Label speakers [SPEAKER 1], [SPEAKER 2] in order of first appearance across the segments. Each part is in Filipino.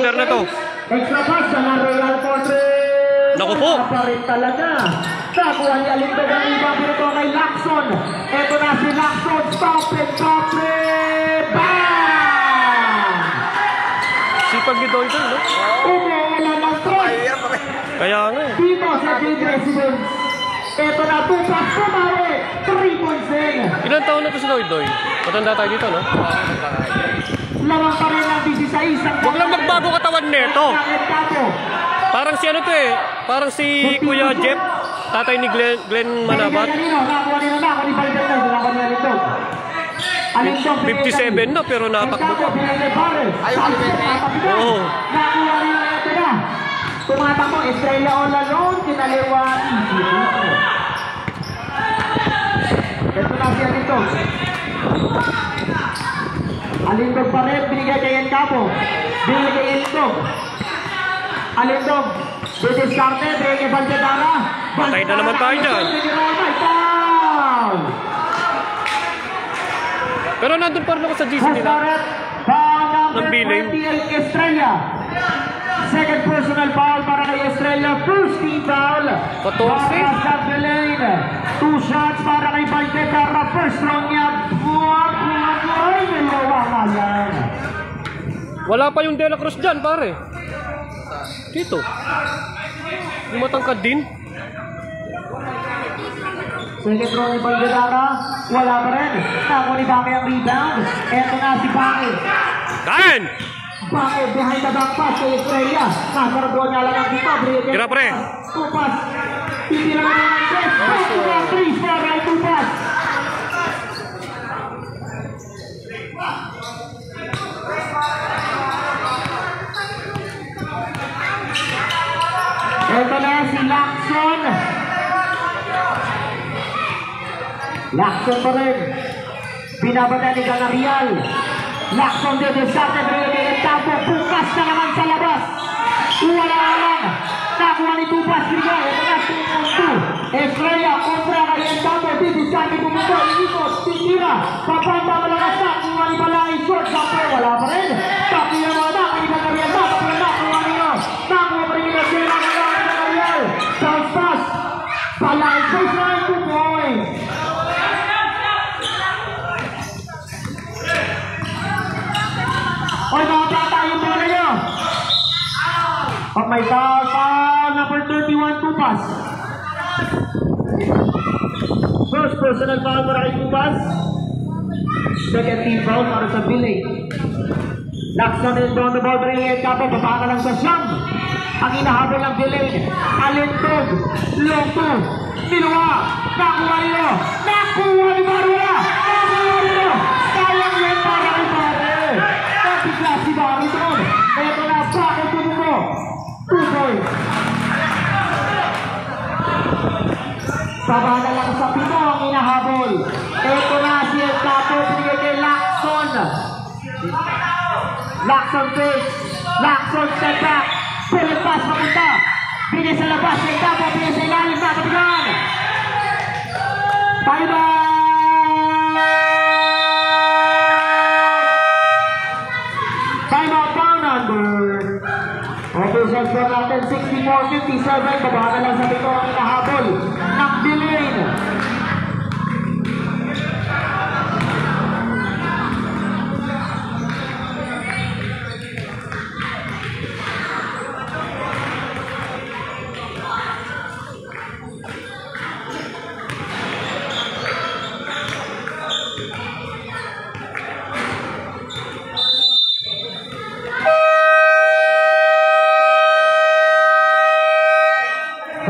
[SPEAKER 1] na to.
[SPEAKER 2] Extra pass na Royal Fortress.
[SPEAKER 1] Naku po.
[SPEAKER 2] Naparit talaga. Nakuha niya lingkod ang iba pero ito kay Lacson. Ito na si Lacson. Stop it. Bam!
[SPEAKER 1] Sipag ni Doy no?
[SPEAKER 2] Umuulan ng try.
[SPEAKER 1] Kaya nga.
[SPEAKER 2] Dito sa Big Residence. Ito na 2 pass kumari. 3 points din.
[SPEAKER 1] Ilan taon na to si Doy? Matanda tayo dito, no?
[SPEAKER 2] Lamang pa rin ang 16.
[SPEAKER 1] Huwag lang magbago katawan neto. Parang si ano to eh. Parang si Kuya Jeff. Tatay ni Glenn Manabat. 57 na pero natakbo pa. Oo.
[SPEAKER 2] Nakuha rin na ito na. Tumatakbo, Estrella all alone, kinaliwa. Ito na siya dito. Alindog pa rin, binigay kay Encapo. Binigay kay Encapo. Alindog. Didiskarte, binigay kay Valjedara.
[SPEAKER 1] Patay na naman tayo dyan. Pero nandun pa rin ako sa GC nila. Nagbiling.
[SPEAKER 2] Estrella. Second personal foul para kay Estrella. First team foul.
[SPEAKER 1] 14.
[SPEAKER 2] Para sa Belen. 2 shots para kay Valjedara. First round niya.
[SPEAKER 1] Wala pa yung De La Cruz dyan, pare. Dito. Yung matangkad din.
[SPEAKER 2] Second round ni Valjedara. Wala pa rin. Tako ni Bake ang rebound. Eto na si Bake.
[SPEAKER 1] Kain!
[SPEAKER 2] Bake behind the back pass kay Estrella. Nasarado niya lang ang dito.
[SPEAKER 1] Tira pre.
[SPEAKER 2] 2 pass. Titira na ng 3. 3 para 2 pass. Ito na si Lacson. Lacson pa rin. Binabata ni Ganarial. Lacson din yung start na binigay ng tapo. Bukas na naman sa labas. Wala lang. Nakuha ni Tupas. Binigay. Ito na si Estrella. Kontra kay ang tapo. Didiscarte pumunta. Inikot. Titira. Papanda malakas na. Kuha ni Balay. Short jumper. Wala pa rin. Tapi na mga na. Kay Ganarial. Tapos na nakuha niyo. Nakuha pa rin yung Estrella. Bounce pass. Balay. First line 2 points. Oy, mga bata, yung bola nyo. May foul, number 31, Tupas. First personal foul para kay Tupas. Second team foul para sa Billy. Lacson is down the ball, bringing it kapo, baba na lang sa siyam. Ang inahabol ng Billy. Alindog, Loto, Minuwa, nakuha nyo. Nakuha ni Barula. Sayang yun para kay Barula. Bigla si Bariton. Ito na, bakit tumumo? 2 points. Baba na lang sa pito ang inahabol. Ito na si El Capo. Binigay kay Lacson. Lacson face. Lacson step back. Pull pass papunta. Binigay sa labas. El Capo. Binigay sa ilalim. Nakatigan. Bye-bye. Officials for natin 64-57. Baba na lang sa pito ang inahabol ng Bilin.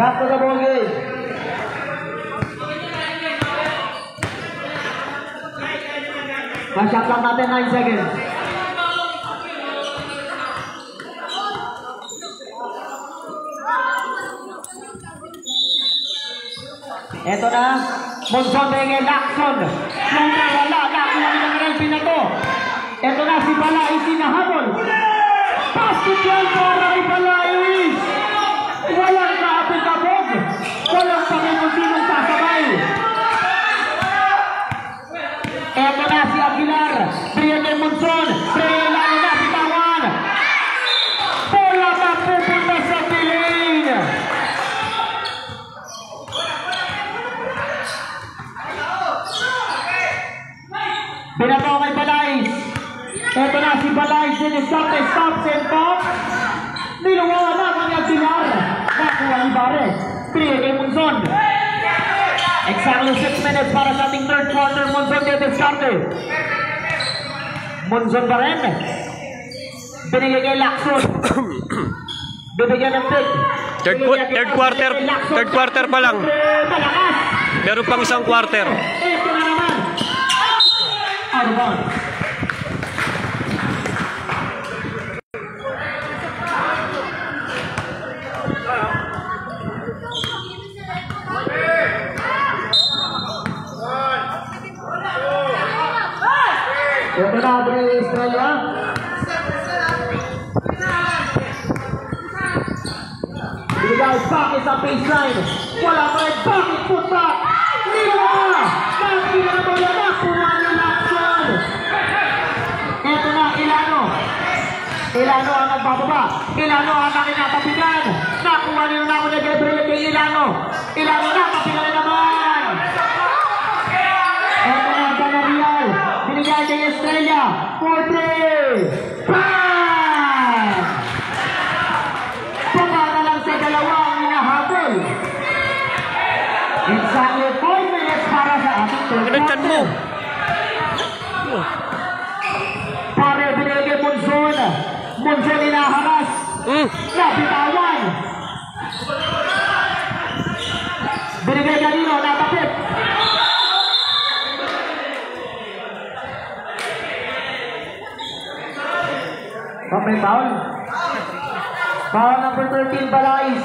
[SPEAKER 2] Back to the ball game. Masyap lang natin 9 seconds. Ito na, Monson Benge, Lacson. Muna wala, nakuha ng Relpin na to. Ito na si Balay, sinahabol. Basketball para kay Balay. Walang kaapit-abog. Walang sabi kung sinong sasabay. Ito na si Aguilar. Brian Monson. Brian lalo na si Tawan. pare. Binigay kay Monzon. Exactly 6 minutes para sa ating third quarter. Monzon de Descarte. Monzon pa rin. Binigay kay Lacson. Bibigyan ng pick.
[SPEAKER 1] Third quarter pa lang.
[SPEAKER 2] Malakas.
[SPEAKER 1] Meron pang isang quarter.
[SPEAKER 2] Ito na naman. Out of bounds. Ito na ang Australia. Bigay bakit sa baseline. Wala pa rin bakit puta. Nila! Bakit na ba yan? Nakuha ng action. Ito na, Ilano. Ilano ang nagbababa. Ilano ang nakinatapigan. Nakuha nila na ako na Gabriel kay Ilano. Ilano natapigan na naman. Ito na, Ganarial. Binigay kay Estrella. 4-3. Bang! Pagkaka lang sa dalawa ang hinahabol. Exactly 4 minutes para sa ating third
[SPEAKER 1] Ganyan mo.
[SPEAKER 2] Pare, binigay kay Monzon. Monzon inaharas. Nabitawan. Binigay kanino, natapit. May foul. Foul number 13, Balais.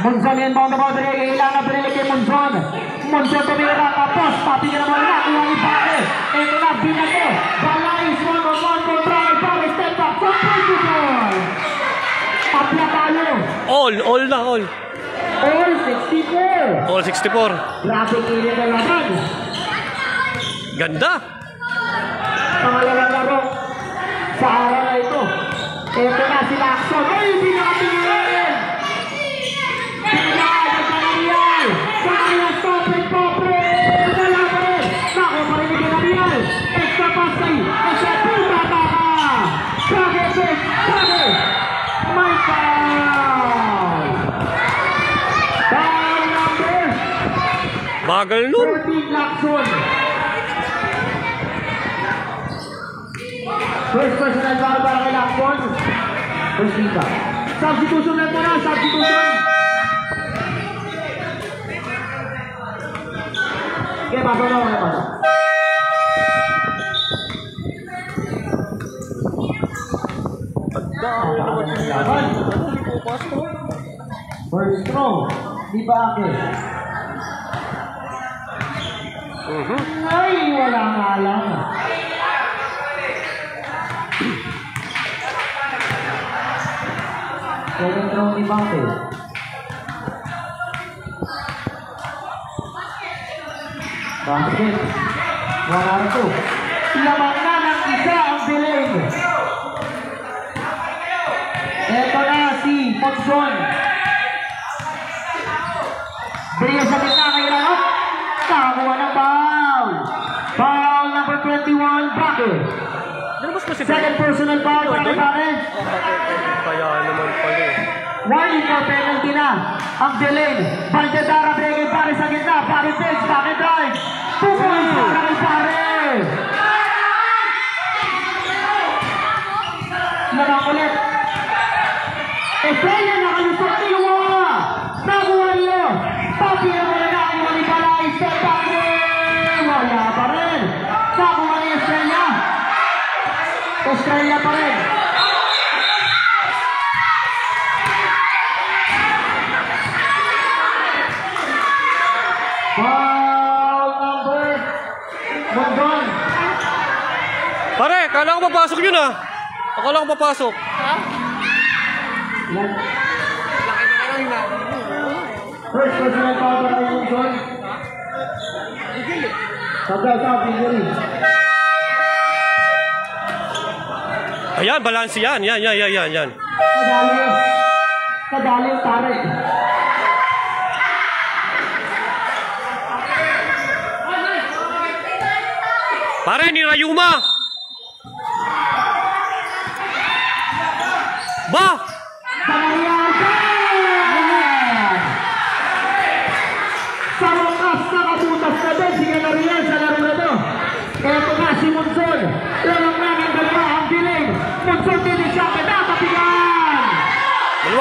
[SPEAKER 2] Monzon inbound na ball, binigay kay Ilana, binigay kay Monzon. Monzon tumira, tapos patigyan naman na, kuha ni Pare. Ito na, binato. Balais, 1-on-1 kontra kay Pare, step back, composition. Tapla tayo.
[SPEAKER 1] All na, all.
[SPEAKER 2] All 64.
[SPEAKER 1] All 64.
[SPEAKER 2] Grabe kilit na laban.
[SPEAKER 1] Ganda.
[SPEAKER 2] Pangalawang laro sa araw na ito. Ito na si Lacson. Ay, hindi nakatingin! Pinagay ang Ganarial! Ganarial, stop it, Popre! Wala pa rin! Nako pa rin ni Ganarial! Extra pass kay Extra puta baka! Kage, Pek! Kage! May foul! Foul number
[SPEAKER 1] Bagal nun.
[SPEAKER 2] 13, Lacson! First personal foul para kay Lacson. First kita. Substitution lang muna, substitution. Okay, pasok na, okay, pasok. Laban. First throw. Di ba ake? Ay, wala nga lang. Second throw ni Bante. Basket. 1-2. Lamang na ng isa ang Belen. Ito na si Monzon. Beriya sa gitna kay Ranot. Nakakuha ng foul. Foul number 21, Bake. Second personal foul para kay Bake.
[SPEAKER 1] Kaya naman pala eh.
[SPEAKER 2] Warning for penalty na ang Belen. Baldedara breaking pare sa gitna. Pare face, Bake drive. 2 points para kay Pare. Lamang ulit. Estrella nakalusot ni Luwa. Nakuha niyo. Papi na mula na ang mga Balay. Step back in. Wala pa rin. Nakuha ni Estrella. Estrella pa rin. Foul number Monzon.
[SPEAKER 1] Pare, kala ko papasok yun ah. Akala ko papasok.
[SPEAKER 2] First personal foul para kay Monzon. Sabay-sabay, injury.
[SPEAKER 1] Ayan, balance yan. Yan.
[SPEAKER 2] Kadali yung tarik.
[SPEAKER 1] Pare, ni Rayuma.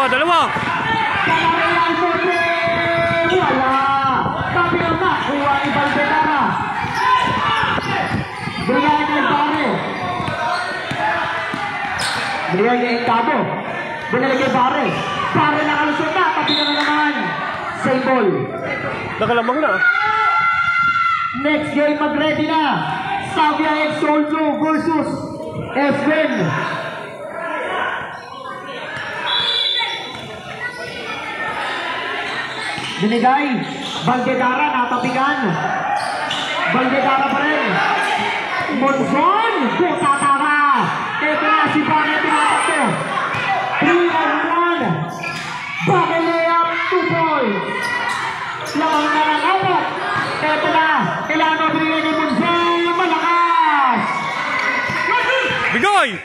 [SPEAKER 1] Dalawa.
[SPEAKER 2] Real Forte. Wala. Sabi na kuha ni Valderrama. Brigay kay Barre. Brigay kay Cabo. Binalik kay Barre. Barre nakalusot na. Tapi na naman. Save ball.
[SPEAKER 1] Nakalamang na.
[SPEAKER 2] Next game, mag-ready na. Savia X Soljo versus Espen. Binigay. Valderrama, natapigan. Valderrama pa rin. Monzon. Butatara. Ito na si Barre. Tinatakto. 3-1. Barre layup. 2 points. Lamang na ng apat. Ito na. Kailangan mabigay ni Monzon. Malakas.
[SPEAKER 1] Bigay!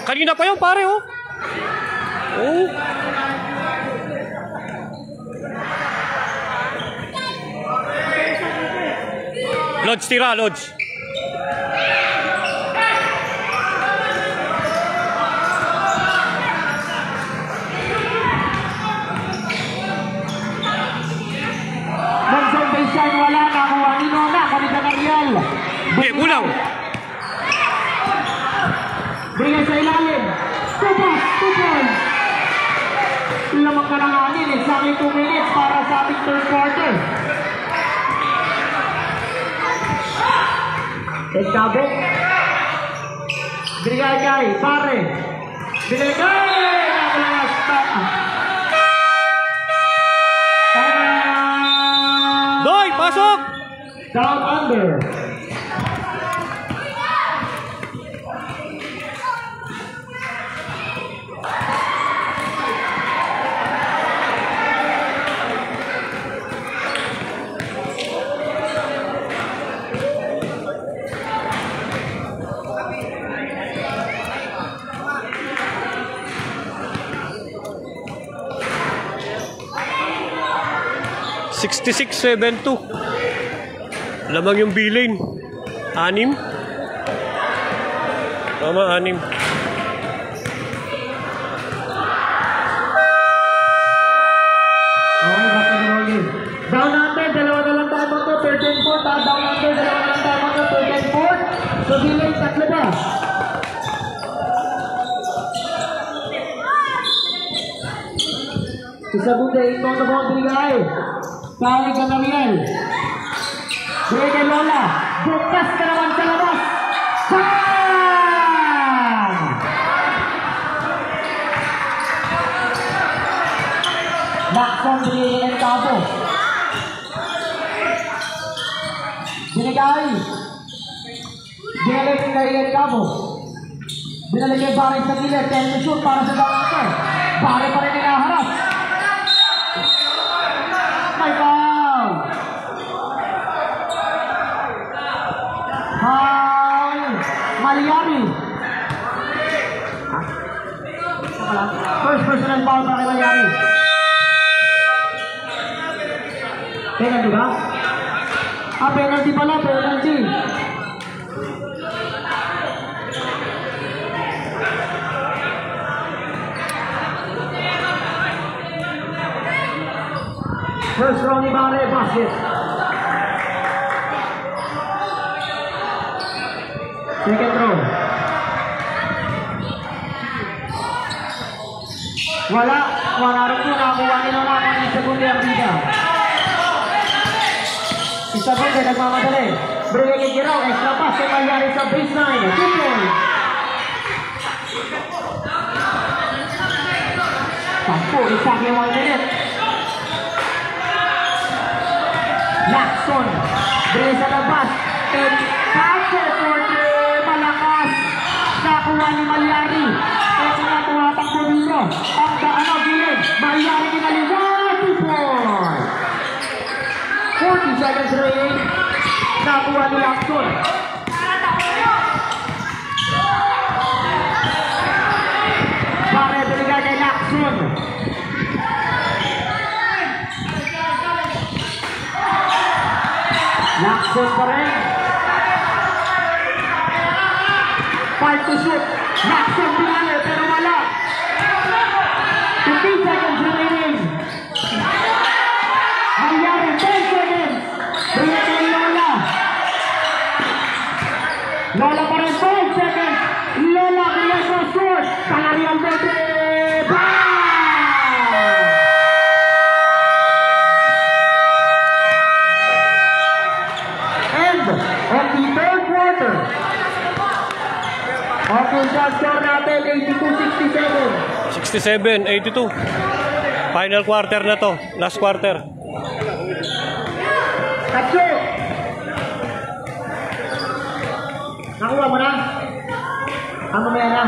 [SPEAKER 1] Kanina pa yun, pare, oh. Oh. Lodge, tira, Lodge.
[SPEAKER 2] Monzon baseline, wala na. Kuha ni Nona. Kanina na Real.
[SPEAKER 1] Kulang.
[SPEAKER 2] Bigay sa ilalim. 2 points. Lamang kalanganin. Exactly 2 minutes para sa ating third quarter. Escabo. Binigay kay Barre. Binigay kay Nakalangas.
[SPEAKER 1] Doy, pasok!
[SPEAKER 2] Down under.
[SPEAKER 1] $66.72. Lamang yung bilin. 6. Tama, 6.
[SPEAKER 2] Down under, dalawa na lang tayo mo to, 13-4. Down under, dalawa na lang tayo mo to, 13-4. So, bilin, 3 ba? Isa buta, ito na po ang binigay. Tawag ka na Riel. Brede Lola. Bukas ka naman sa labas. Bang! Lakson binigay ng Cabo. Binigay. Binalik kay Riel Cabo. Binalik kay Barre sa gilid. 10 to shoot para sa Barre. Barre pa rin inaharap. May foul! Foul! Maliari! First personal foul para kay Maliari. Penalty ba? Penalty pala, penalty. First round ni Barre, basket. Second row. Wala. Wararap ko nakakuha nila na ang isabundi ang bida. Isabundi nagmamadali. Brigay kay Giraw. Extra pass kay Malyari sa baseline. 2 points. Sampo. Exactly 1 minute. Lakson, bigay sa labas, and Paco for the malakas, nakuha ni Malyari, at nakuha pang Pumiro, ang daano gilid, Malyari kinaliwa, 2 points. 40 seconds remaining, nakuha ni Lakson. Pare, binigay kay Lakson. Lakson pa rin. 5 to shoot. Lakson pinali pero wala. 15 seconds remaining. Mangyari 10 seconds. Brilliant kay Lola. Lola pa rin 5 seconds. Lola brilliant for short. Talarian Bebe. End of the third quarter. Okay, shot score natin 82-67.
[SPEAKER 1] 67-82. Final quarter na to. Last quarter.
[SPEAKER 2] Tatlo. Nakuha mo na? Mamaya na.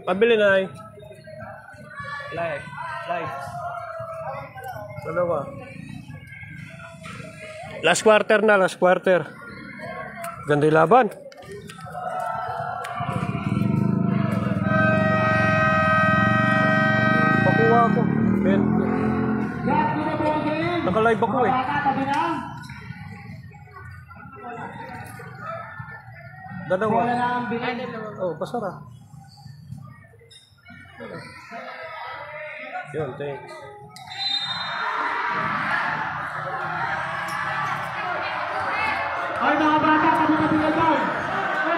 [SPEAKER 1] Pabili na ay. Live. Dalawa. Last quarter na, last quarter. Ganda yung laban. Pakuha ako. Naka-live ako eh. Dalawa. Oh, pasara. Yun, thanks.
[SPEAKER 2] Ay, mga bata, tabi-tabi yan dyan.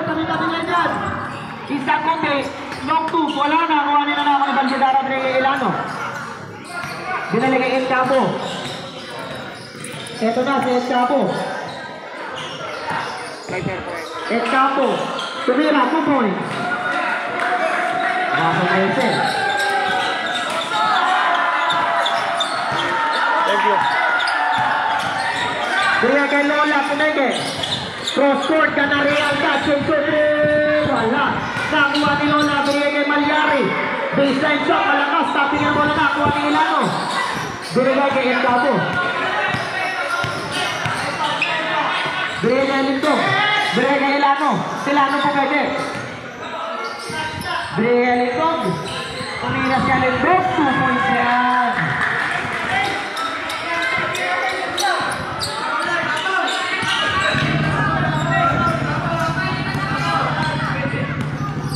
[SPEAKER 2] Tabi-tabi yan dyan. Isa kundi, long two, wala na. Kuhanin na naman ang Bandidara ng Ilano. Binalik kay El Capo. Ito na si El Capo. El Capo. Tumira, 2 points. Nasa na ito.
[SPEAKER 1] Thank you.
[SPEAKER 2] Kaya kay Lola, Puneke. Cross-court ka na real touch. Wala. Nakuha ni Lola, kaya kay Malyari. Baseline shot, malakas. Tapping ang bola na. Kuha ni Ilano. Binigay kay El Capo. Binigay kay Lindong. Binigay kay Ilano. Ilano po pwede. Binigay kay Lindong. Tumira siya Lindong. 2 points yan.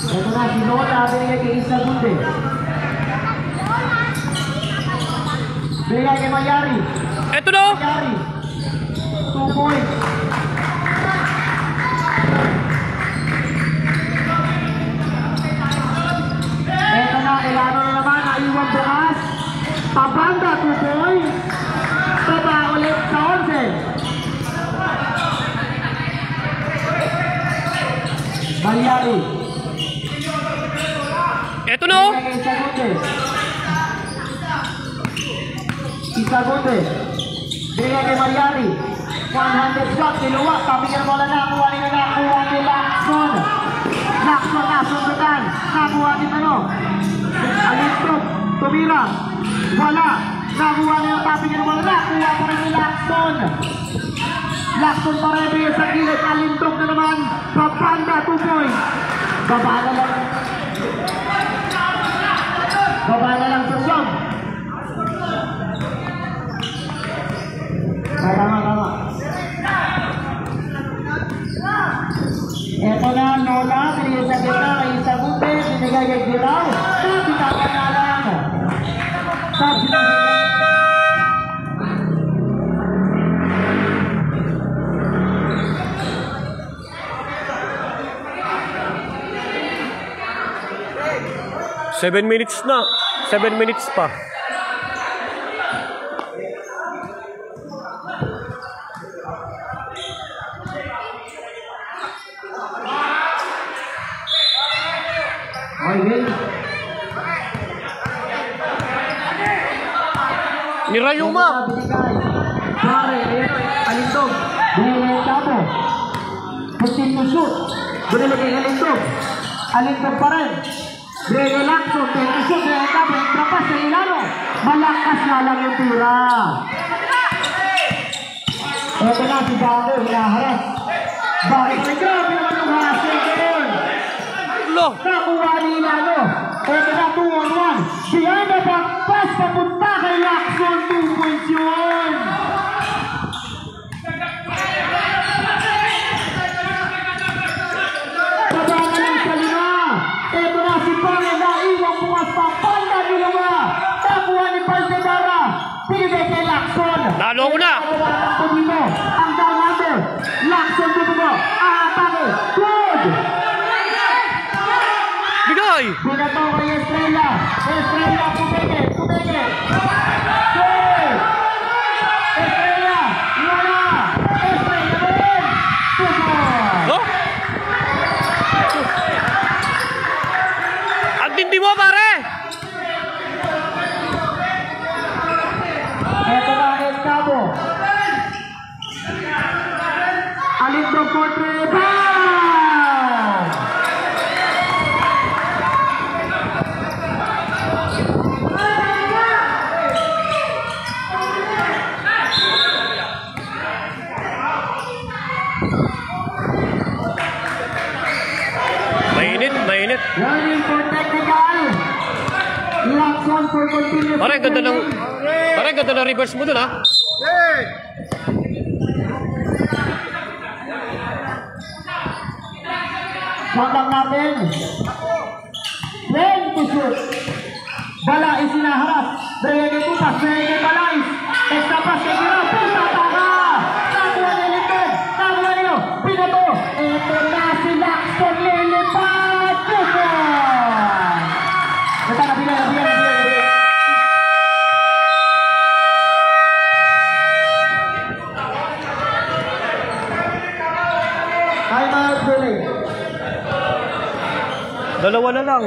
[SPEAKER 2] Ito na, si Lola, binigay kay Isa Gunde. Binigay kay Mayari.
[SPEAKER 1] Ito na!
[SPEAKER 2] Mayari. 2 points. Ito na, Ilano na naman, naiwan bukas. Pabanda, 2 points. Baba ulit sa 11. Mayari.
[SPEAKER 1] Ito na!
[SPEAKER 2] Isa Gunde. Binigay kay Malyari. 100 shot. Kiluwa. Tapos yung bola nakuha ni Lakson. Lakson na. Sundutan. Nakuha ni Alintog. Tumira. Wala. Nakuha ni tapos yung bola. Nakuha pa rin ni Lakson. Lakson pa rin sa gilid. Alintog na naman. Papanda. 2 points. Baba na lang. Baba na lang sa siyam. Tama. Ito na, Lola. Binigay sa kita. Isa Gunde. Binigay kay Giraw. Sabi ka pa na lang. Sabi na lang.
[SPEAKER 1] Seven minutes na. 7 minutes pa.
[SPEAKER 2] Okay.
[SPEAKER 1] Nirayuma!
[SPEAKER 2] Pare, ayan, Tabo. 15 to shoot. Binilagay Alindog. Alindog pa rin. Breno Lacson. 10 to shoot. Breno Tabo. Extra pass sa Ilano. Malakas na lang yung tira. Ito na si Bago. Hinaharas. Bakit na grabe naman yung harassing doon. Nakuha ni Ilano. Ito na 2-on-1. Behind the back pass. Papunta kay Lacson. 2 points yun. Ito na si Pare na iwang bukas pa. Panda nilawa. Takuha ni Palcedara. Pinigay kay Lacson.
[SPEAKER 1] Nalo ko na.
[SPEAKER 2] Ang down number. Lacson tutubo. Atake. Good.
[SPEAKER 1] Bigay.
[SPEAKER 2] Binato kay Estrella. Estrella pumeke. Pumeke. Good. Estrella. Wala. Estrella rin. Tutubo.
[SPEAKER 1] Oh? Ang tindi mo, pare!
[SPEAKER 2] Ito na El Cabo. Alindog for 3. Bang!
[SPEAKER 1] Mainit, mainit.
[SPEAKER 2] Warning for technical. Lacson for continuous.
[SPEAKER 1] Parang ganda ng reverse mo dun, ha?
[SPEAKER 2] Shotang natin. 20 to shoot. Balais sinaharap. Brege Tupas. Brege Balais. Extra pass kay Giro. Puta taka. Nakuha ni Lipid. Nakuha niyo. Pinato. Ito na si Lacson. Lilipad. Tupas. Ito na. Bigay. Time out, Billy.
[SPEAKER 1] Dalawa na lang.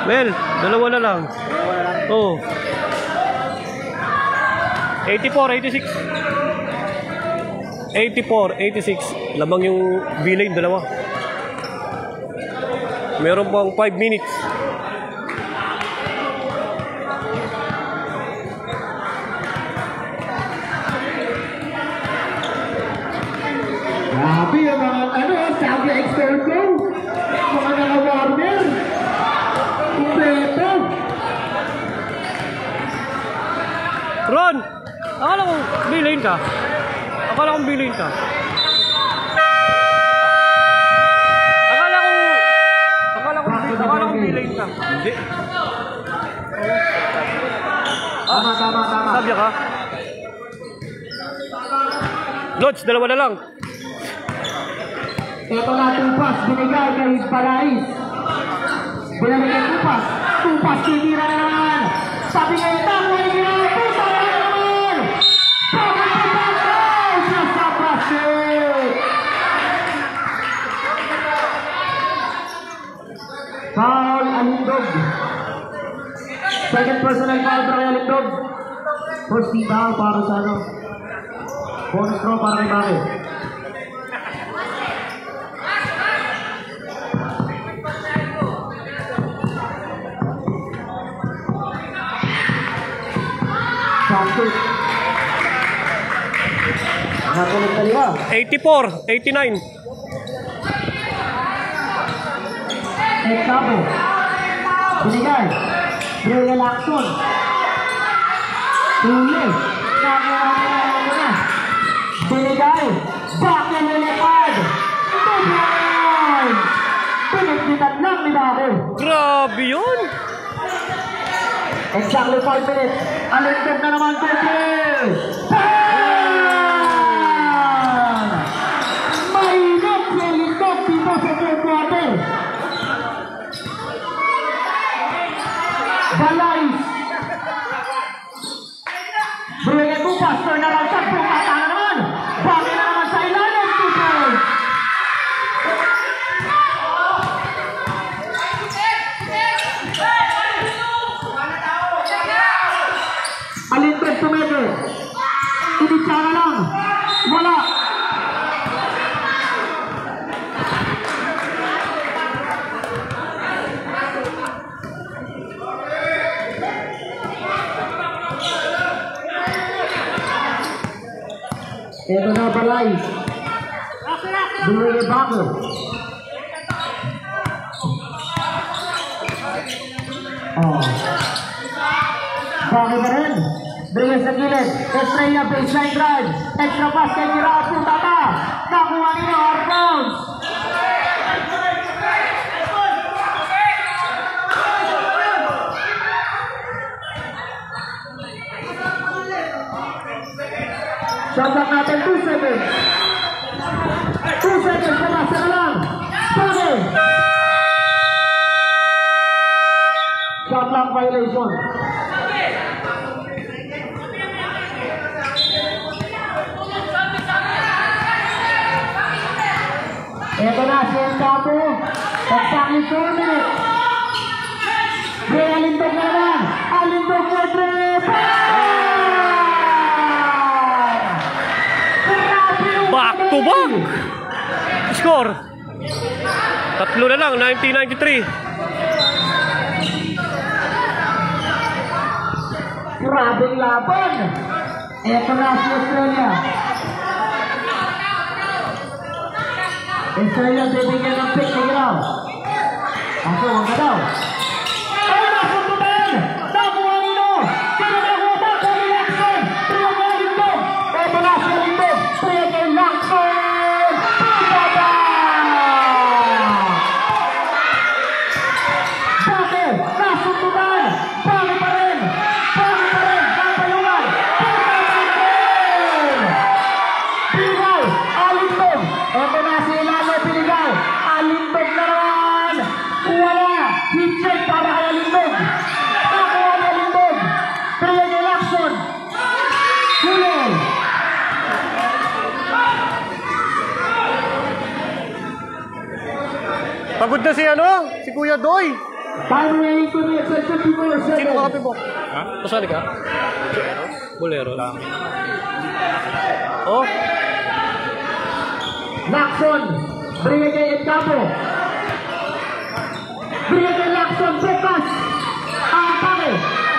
[SPEAKER 1] Well, dalawa na lang. Oh. 84, 86. 84, 86. Lamang yung B-lane, dalawa. Meron pang 5 minutes.
[SPEAKER 2] Grabe yung mga sabi expert ko. Mga naka-warmer. Kumpleto.
[SPEAKER 1] Ron! Akala ko B-lane ka. Akala kong B-lane ka. Akala kong B-lane ka. Hindi.
[SPEAKER 2] Tama.
[SPEAKER 1] Sabi ka? Lods, dalawa na lang.
[SPEAKER 2] Ito na Tupas, binigay kay Balais. Binigay Tupas. Tupas, tinira na naman. Sabi ngayon, tamo ni Giro. Pusa na naman. Pagkakapagkakaw siya sa Brasil. Foul, Alindog. Second personal foul para kay Alindog. First team foul para sa bonus throw para kay Mare. Santos. Nakatulit kaliwa.
[SPEAKER 1] 84, 89.
[SPEAKER 2] Cabo. Binigay. Brega Lacson. Huli. Nakuha. Binigay. Bakit nilipad. Tubuan. Pinagbitan lang ni Bago.
[SPEAKER 1] Grabe yun.
[SPEAKER 2] Exactly 5 minutes. Alindog na naman to play. Mainit si Alindog dito sa third quarter. Balais. Brega Tupas. Turn around shot. Pumata na naman. Bakit na naman sa ilalim. 2 points. Alindog tumete. Binigay Bago. Bago pa rin. Binigay sa gilid. Estrella baseline drive. Extra pass kay Girapo. Tama. Nakuha nila out bounds. Shot clock natin 2 seconds. 2 seconds. Pumasa ka lang. Bago. Shot clock violation. Ito na si Encapo. Pagsakit 4 minutes. Bray Alindog na naman. Alindog for 3.
[SPEAKER 1] Back to back! Score! Tatlo na lang, 1993.
[SPEAKER 2] Grabing laban. Ito na si Estrella. Estrella bibigyan ng pick ni Grau. Ako, huwag ka daw. Ay, nasuntunan! Nakuha nito! Pinagawa ba sa reaction? Pinagawa nito! Ito na si Alindog! Pinagawa! Bakit? Nasuntunan! Bakit pa rin? Bakit pa rin? Kapayungan! Pinagawa! Alindog! Ito na si Ilano Pinagawa! Alindog na naman! Wala! Hit-check para kay Alindog! Nakuha ni Alindog! Pinagawa action! Huli!
[SPEAKER 1] Pagod na si ano? Si Kuya Doy.
[SPEAKER 2] Time remaining 2 minutes and 54 seconds.
[SPEAKER 1] Sino kape mo? Ha? Kasali ka? Bolero. Oh?
[SPEAKER 2] Lacson, Brigadier Encapo. Brigadier Lacson, bukas. Ang atake.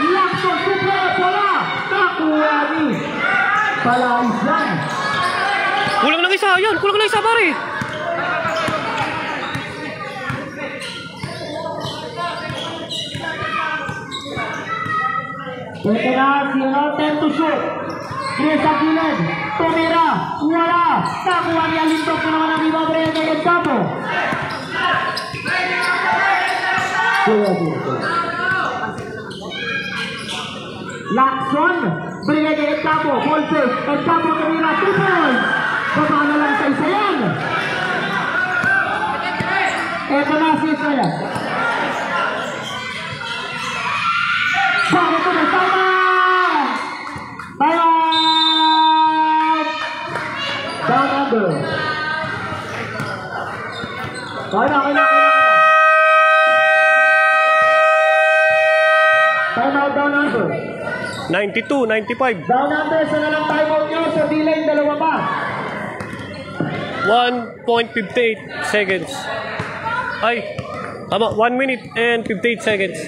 [SPEAKER 2] Lacson, supaya, wala. Nakuha ni Palaisan.
[SPEAKER 1] Kulang ng isa yan. Kulang ng isa pare.
[SPEAKER 2] Ito na, zero, 10 to shoot. Chris Aguilen, tumira, wala. Nakuha ni Alindog na naman ang iba, Brigadier Encapo. Lacson, Brigadier Encapo, ball fake, Encapo tumira, 2 points. Baba na lang sa isa yan. Ito na si Estrella. Bakit ito na tama? Time! Down under. Kaya na. Time out down under.
[SPEAKER 1] 92, 95.
[SPEAKER 2] Down under, sa nalang time out nyo sa delay, dalawa pa.
[SPEAKER 1] 1.58 seconds. Ay, tama, 1 minute and 58 seconds.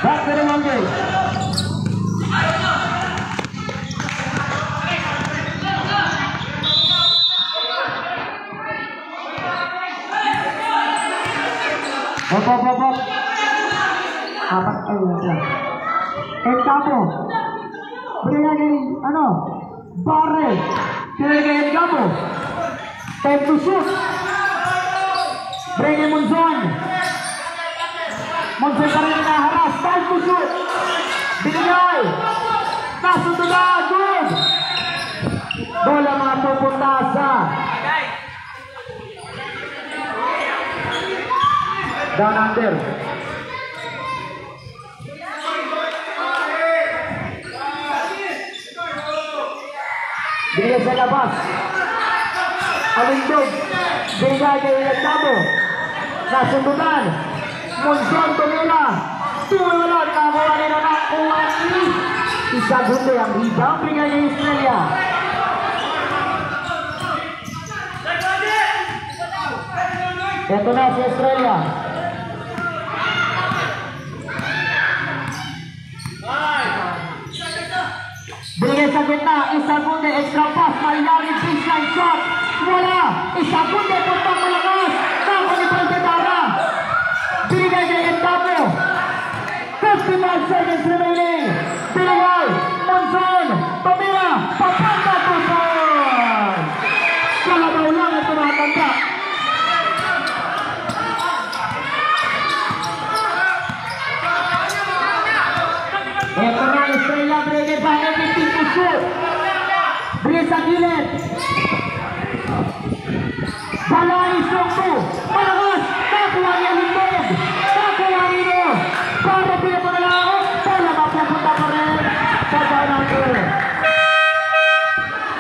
[SPEAKER 2] Back to the one game. Hop. Apat kayo lang. Encapo. Brigadier, Barre. Brigadier Encapo. 10 to shoot. Brigadier Monzon. Monzon pa rin naharas. 5 to shoot. Binigay. Nasunod na. Good. Bola mapupunta sa down under. Binigay sa labas. Alindog. Binigay kay Encapo. Nasundunan. Monzon tumila. Tumula. Nakakuha ni Uwani. Isagundo ang rebound. Bigay ng Australia. Ito na si Australia. Binigay sa gitna, Isagunde, extra pass, Maynari, baseline shot. Wala, Isagunde, puntang malakas. Nako ni Pagdadara. Binigay kay Entapo. 55 seconds remaining. Binigay, Monson, Pamira, Papanda, Monson. Kalabaw lang at tumatanda. Ito na, Australia, binigay pa, everything to shoot. Binigay sa gilid. Balay, Songko, malakas, nakuha niya lindog. Nakuha niyo. Para pinito na lang ako, para mapupunta pa rin sa Banato.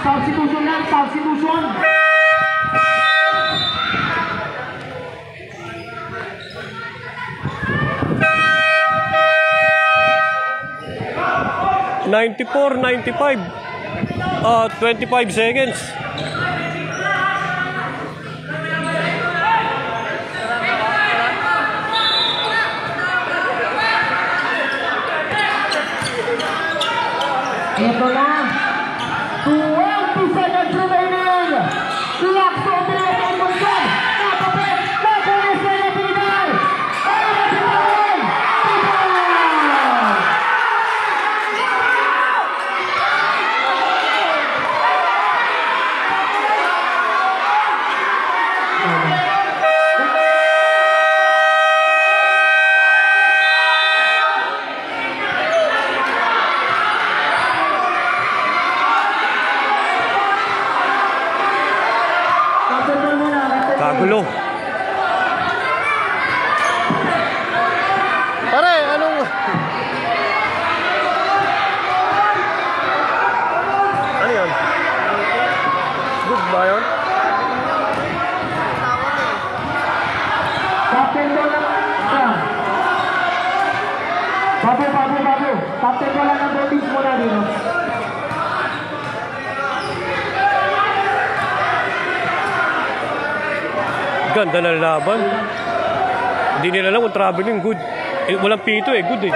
[SPEAKER 2] Substitution lang, substitution.
[SPEAKER 1] ₱94, 95. 25 seconds.
[SPEAKER 2] Ito na. 20 seconds remaining. Lakso, binigay kay Monson. Napapit, nakuha siya na binigay. Ano na binigay?
[SPEAKER 1] Kagulo. Pare, anong... Ano yun? Good ba yun?
[SPEAKER 2] Captain ko lang. Babu. Captain ko lang ng British mo na dito.
[SPEAKER 1] Ganda na laban. Hindi nila alam kung traveling good. Walang pito good eh.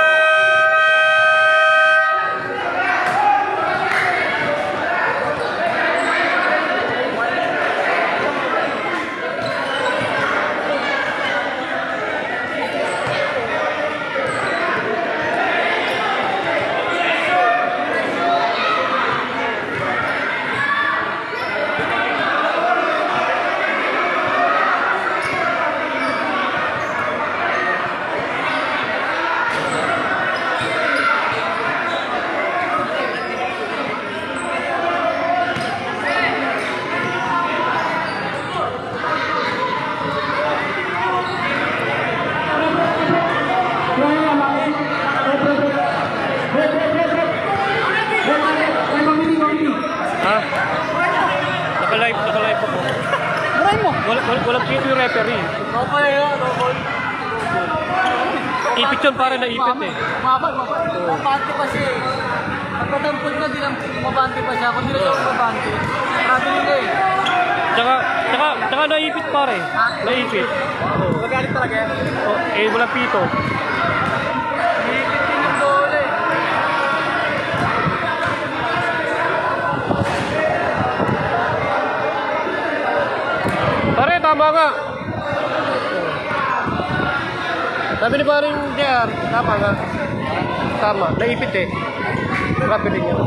[SPEAKER 1] Naka-live ako.
[SPEAKER 2] Maray mo.
[SPEAKER 1] Walang pito yung referee.
[SPEAKER 2] Okay,
[SPEAKER 1] Ipit yun, pare na ipit eh.
[SPEAKER 2] Mabante pa siya eh. Pagkatampod na din ang mabante pa siya. Kung hindi na siya mabante, marami nila eh.
[SPEAKER 1] Tsaka naipit pare. Naipit.
[SPEAKER 2] Magalit talaga yan.
[SPEAKER 1] Walang pito.
[SPEAKER 2] Naipit din yung goal eh.
[SPEAKER 1] Pare, tama nga. Sabi ni paring JR, tama nga. Tama, naipit eh. Grabe din yan.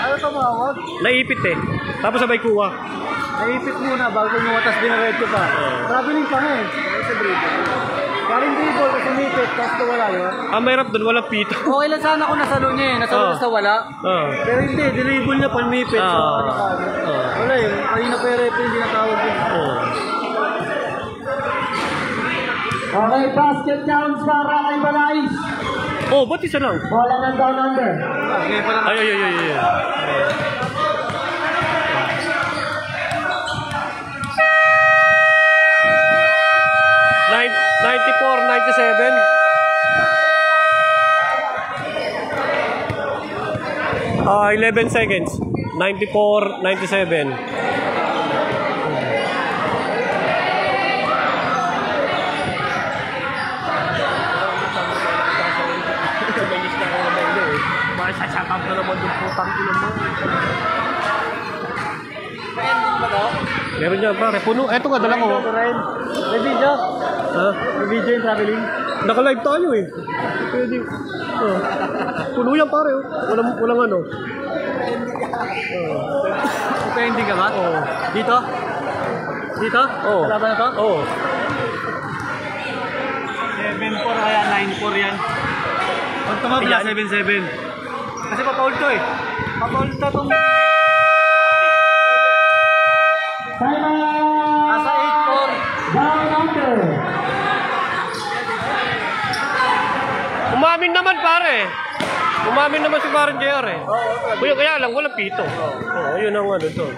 [SPEAKER 2] Ano tumawag?
[SPEAKER 1] Naipit eh. Tapos sabay kuha.
[SPEAKER 2] Naipit muna bago mo tapos dinaretso pa. Traveling pa nga eh. Galing dribble kasi naipit tapos nawala yun.
[SPEAKER 1] Mahirap doon, walang pito.
[SPEAKER 2] Okay lang sana kung nasalo niya eh. Nasalo na sa wala. Pero hindi, dribble niya panmipit. Wala eh. Kanina pa yung referee hindi natawag yun. Okay, basket counts para kay Balais.
[SPEAKER 1] Ba't isa lang?
[SPEAKER 2] Bola ng down under.
[SPEAKER 1] Ay. 94-97. 11 seconds. 94-97.
[SPEAKER 3] Sasakap na naman yung putang ilo mo.
[SPEAKER 1] Meron dyan pare, puno. Eto nga, dala ko.
[SPEAKER 3] May video?
[SPEAKER 1] Ha?
[SPEAKER 3] May video yung traveling?
[SPEAKER 1] Naka-live tayo eh. Pwede. Puno yan pare oh. Walang ano.
[SPEAKER 3] Pending ka ba?
[SPEAKER 1] Oo.
[SPEAKER 3] Dito? Dito?
[SPEAKER 1] Oo.
[SPEAKER 3] Laban na to?
[SPEAKER 1] Oo.
[SPEAKER 3] 7-4 kaya 9-4 yan. Pag tumabla, 7-7. Kasi papaul to eh. Papaul to itong...
[SPEAKER 2] Time out!
[SPEAKER 3] Nasa 8-4.
[SPEAKER 2] Down under.
[SPEAKER 1] Umamin naman pare. Umamin naman si Parang JR eh. Kuya, kaya lang, walang pito. Oo, yun ang ano to.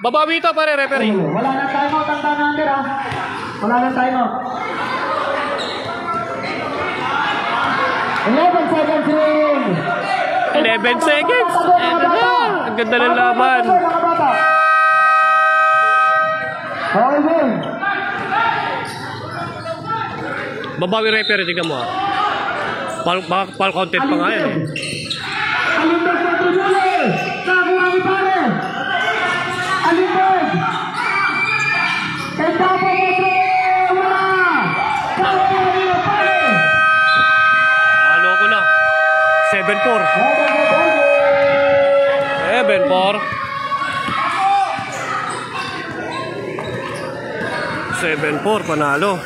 [SPEAKER 1] Babawi ito pare, referee.
[SPEAKER 2] Wala na timeout ang down under ah. Wala na timeout. 11 seconds remaining.
[SPEAKER 1] 11 seconds. Ang ganda ng laban.
[SPEAKER 2] Okay.
[SPEAKER 1] Babawi referee, tignan mo ah. Pal content pa nga yan eh.
[SPEAKER 2] Alimbag na tuloy. Nakuha ni pare. Alimbag. Tanda po mo. Wala. Kawali na pare.
[SPEAKER 1] Halo ko na. 7-4. 7-4, panalo.